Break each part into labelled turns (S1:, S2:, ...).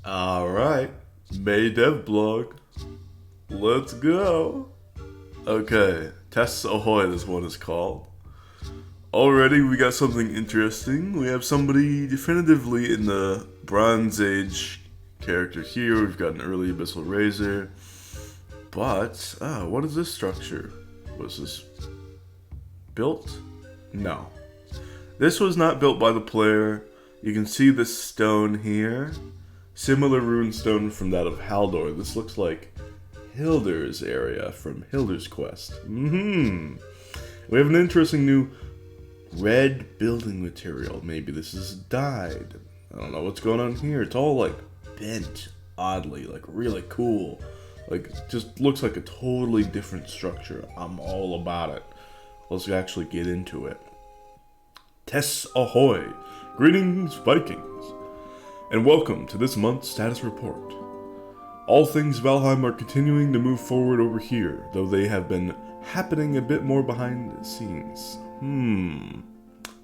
S1: Alright, May Devblog. Let's go. Okay, Tests Ahoy, this one is called. Already, we got something interesting. We have somebody definitively in the Bronze Age character here. We've got an early Abyssal Razor. But, what is this structure? Was this built? No. This was not built by the player. You can see this stone here. Similar rune stone from that of Haldor. This looks like Hilder's area from Hilder's quest. We have an interesting new red building material. Maybe this is dyed. I don't know what's going on here. It's all like bent oddly, like really cool. Like just looks like a totally different structure. I'm all about it. Let's actually get into it. Tess Ahoy! Greetings, Vikings! And welcome to this month's status report. All things Valheim are continuing to move forward over here, though they have been happening a bit more behind the scenes.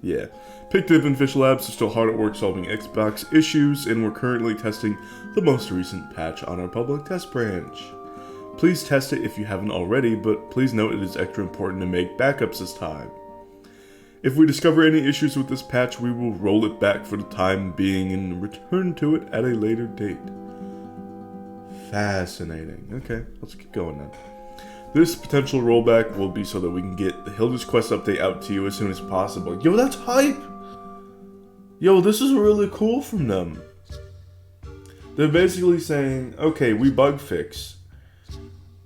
S1: Yeah. Pictive and Fish Labs are still hard at work solving Xbox issues, and we're currently testing the most recent patch on our public test branch. Please test it if you haven't already, but please note it is extra important to make backups this time. If we discover any issues with this patch, we will roll it back for the time being and return to it at a later date. Fascinating. Okay, let's keep going then. This potential rollback will be so that we can get the Hilda's Quest update out to you as soon as possible. Yo, that's hype! Yo, this is really cool from them. They're basically saying, okay, we bug fix,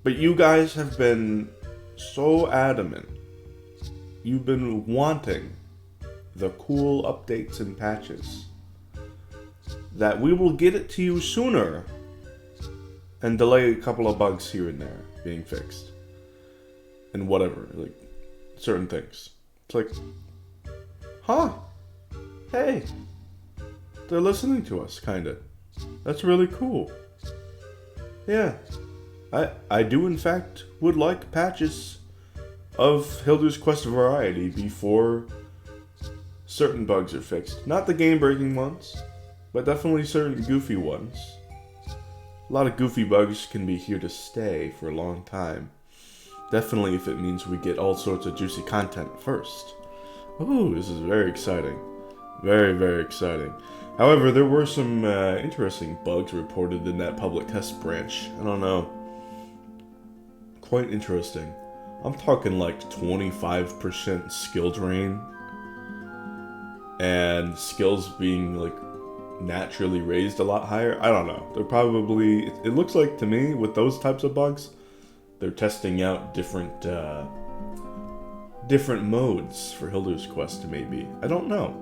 S1: but you guys have been so adamant. You've been wanting the cool updates and patches that we will get it to you sooner and delay a couple of bugs here and there being fixed and whatever, like certain things. It's like, hey, they're listening to us, kinda. That's really cool. Yeah, I do in fact would like patches of Hilder's Quest variety before certain bugs are fixed. Not the game-breaking ones, but definitely certain goofy ones. A lot of goofy bugs can be here to stay for a long time. Definitely if it means we get all sorts of juicy content first. Ooh, this is very exciting. Very, very exciting. However, there were some interesting bugs reported in that public test branch. I don't know. Quite interesting. I'm talking like 25% skill drain and skills being like naturally raised a lot higher. I don't know. They're probably, it looks like to me with those types of bugs, they're testing out different modes for Hilder's Quest maybe. I don't know.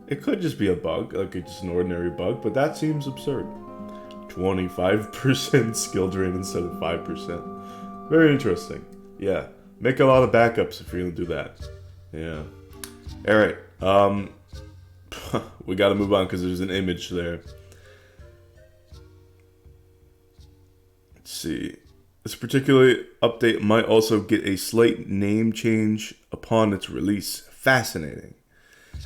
S1: It could just be a bug, like it's just an ordinary bug, but that seems absurd. 25% skill drain instead of 5%. Very interesting. Yeah, make a lot of backups if you're gonna do that. Yeah. Alright, we gotta move on because there's an image there. Let's see. This particular update might also get a slight name change upon its release. Fascinating.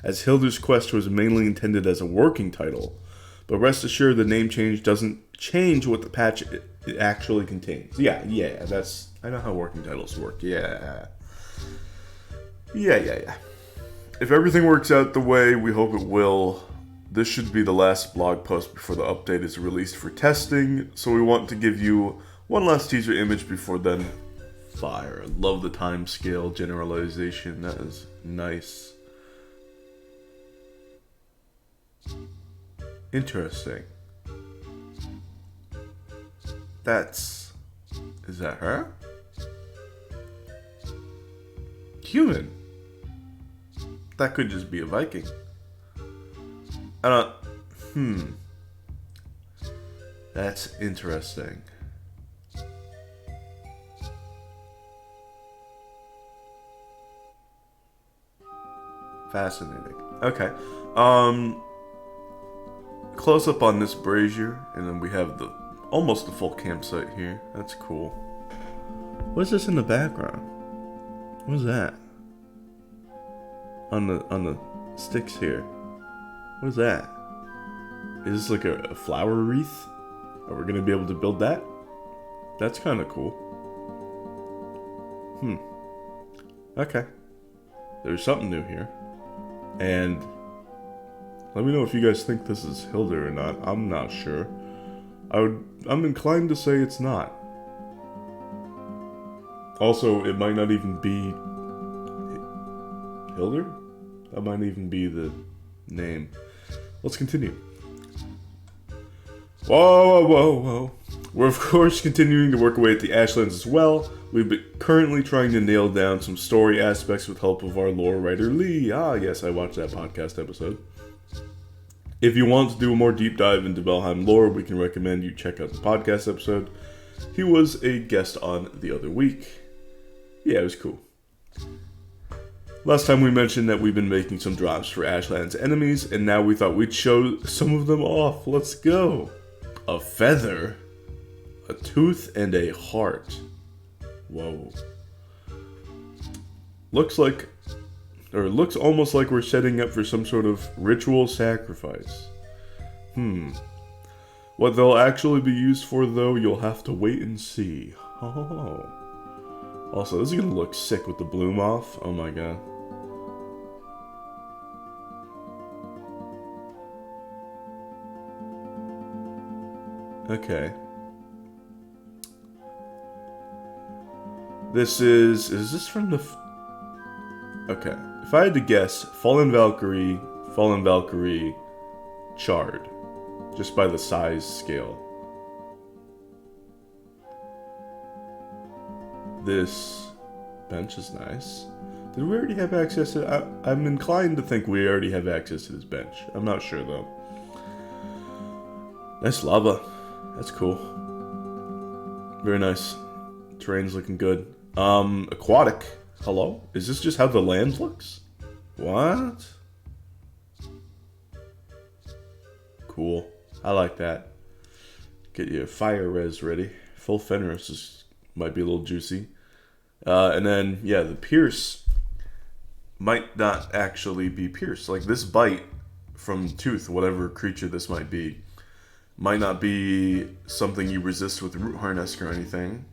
S1: As Hilder's Quest was mainly intended as a working title, but rest assured the name change doesn't change what the patch it actually contains. Yeah, that's... I know how working titles work. Yeah. If everything works out the way we hope it will, this should be the last blog post before the update is released for testing, so we want to give you one last teaser image before then. Fire. I love the timescale generalization. That is nice. Interesting. Is that her? Human. That could just be a Viking. That's interesting. Fascinating. Okay. Close up on this brazier, and then we have almost the full campsite here. That's cool. What's this in the background? What's that? On the sticks here. What is that? Is this like a flower wreath? Are we gonna be able to build that? That's kind of cool. Okay. There's something new here. And let me know if you guys think this is Hilda or not. I'm not sure. I'm inclined to say it's not. Also, it might not even be Hilda? That might even be the name. Let's continue. Whoa. We're of course continuing to work away at the Ashlands as well. We've been currently trying to nail down some story aspects with help of our lore writer Lee. Ah, yes, I watched that podcast episode. If you want to do a more deep dive into Valheim lore, we can recommend you check out the podcast episode. He was a guest on the other week. Yeah, it was cool. Last time we mentioned that we've been making some drops for Ashland's enemies, and now we thought we'd show some of them off. Let's go. A feather, a tooth, and a heart. Whoa. Looks almost like we're setting up for some sort of ritual sacrifice. What they'll actually be used for, though, you'll have to wait and see. Oh. Also, this is gonna look sick with the bloom off. Oh my god. Okay. Is this from the... Okay. If I had to guess, Fallen Valkyrie, Charred. Just by the size scale. This bench is nice. Did we already have access to it? I'm inclined to think we already have access to this bench. I'm not sure though. Nice lava. That's cool. Very nice. Terrain's looking good. Aquatic. Hello? Is this just how the land looks? What? Cool. I like that. Get your fire res ready. Full Fenris might be a little juicy. And then, yeah, the pierce might not actually be pierce. Like this bite from Tooth, whatever creature this might be, might not be something you resist with Root Harness or anything.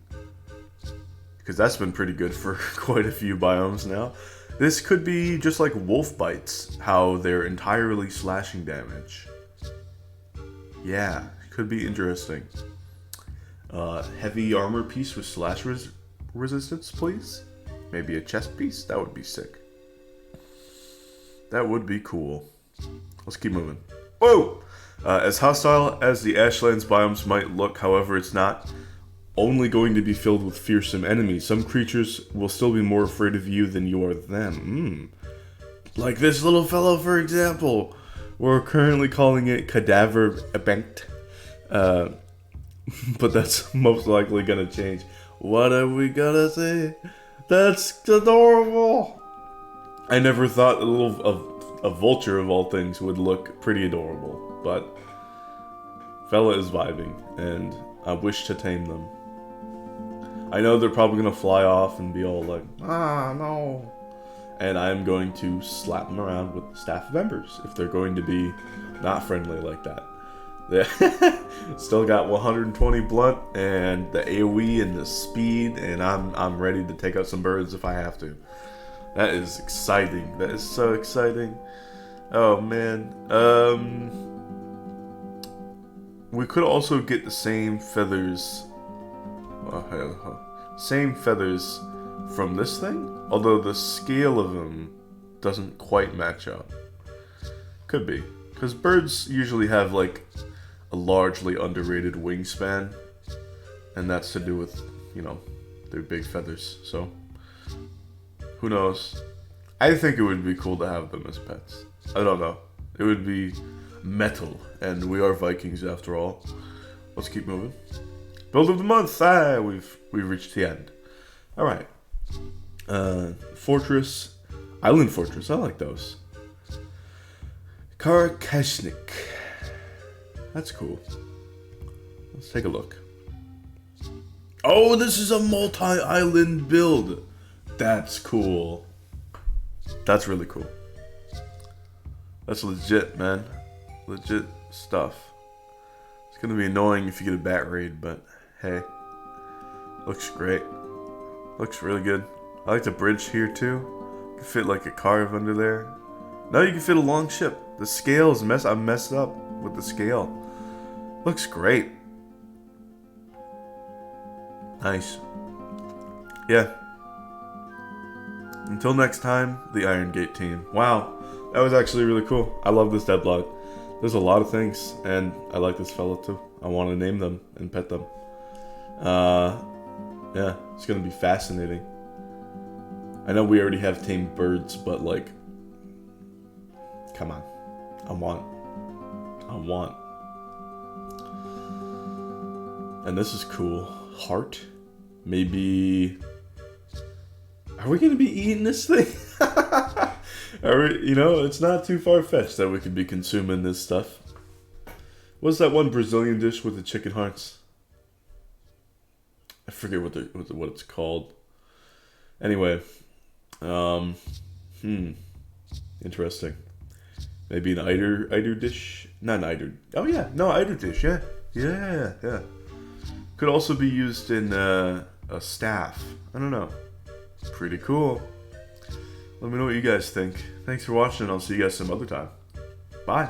S1: Because that's been pretty good for quite a few biomes now. This could be just like wolf bites, how they're entirely slashing damage. Yeah, could be interesting. Heavy armor piece with slash resistance, please. Maybe a chest piece? That would be sick. That would be cool. Let's keep moving. Whoa! As hostile as the Ashlands biomes might look, however, it's not only going to be filled with fearsome enemies. Some creatures will still be more afraid of you than you are them. Like this little fellow, for example. We're currently calling it Cadaver Banked. But that's most likely gonna change. What are we gonna say? That's adorable! I never thought a vulture of all things would look pretty adorable, but fella is vibing, and I wish to tame them. I know they're probably gonna fly off and be all like, ah, no. And I'm going to slap them around with the Staff of Embers if they're going to be not friendly like that. Still got 120 blunt and the AoE and the speed, and I'm ready to take out some birds if I have to. That is exciting. That is so exciting. Oh man. We could also get the same feathers. Same feathers from this thing, although the scale of them doesn't quite match up. Could be, because birds usually have like a largely underrated wingspan, and that's to do with, you know, their big feathers. So who knows? I think it would be cool to have them as pets. I don't know. It would be metal, and we are Vikings after all. Let's keep moving. Build of the month. We've reached the end. All right. Fortress, Island Fortress. I like those. Karakashnik. That's cool. Let's take a look. Oh, this is a multi-island build. That's cool. That's really cool. That's legit, man. Legit stuff. It's gonna be annoying if you get a bat raid, but hey. Looks great. Looks really good. I like the bridge here too. You can fit like a carve under there. No, you can fit a long ship. The scale is I'm messed up with the scale. Looks great. Nice. Yeah. Until next time, the Iron Gate team. Wow, that was actually really cool. I love this devlog. There's a lot of things, and I like this fella too. I want to name them and pet them. Yeah, it's gonna be fascinating. I know we already have tamed birds, but like, come on, I want. And this is cool. Heart, maybe. Are we gonna be eating this thing? Are we? You know, it's not too far fetched that we could be consuming this stuff. What's that one Brazilian dish with the chicken hearts? I forget what it's called. Anyway, interesting. Maybe an eider dish? Not an eider. Oh yeah, no, eider dish. Yeah. Could also be used in a staff. I don't know. Pretty cool. Let me know what you guys think. Thanks for watching, and I'll see you guys some other time. Bye.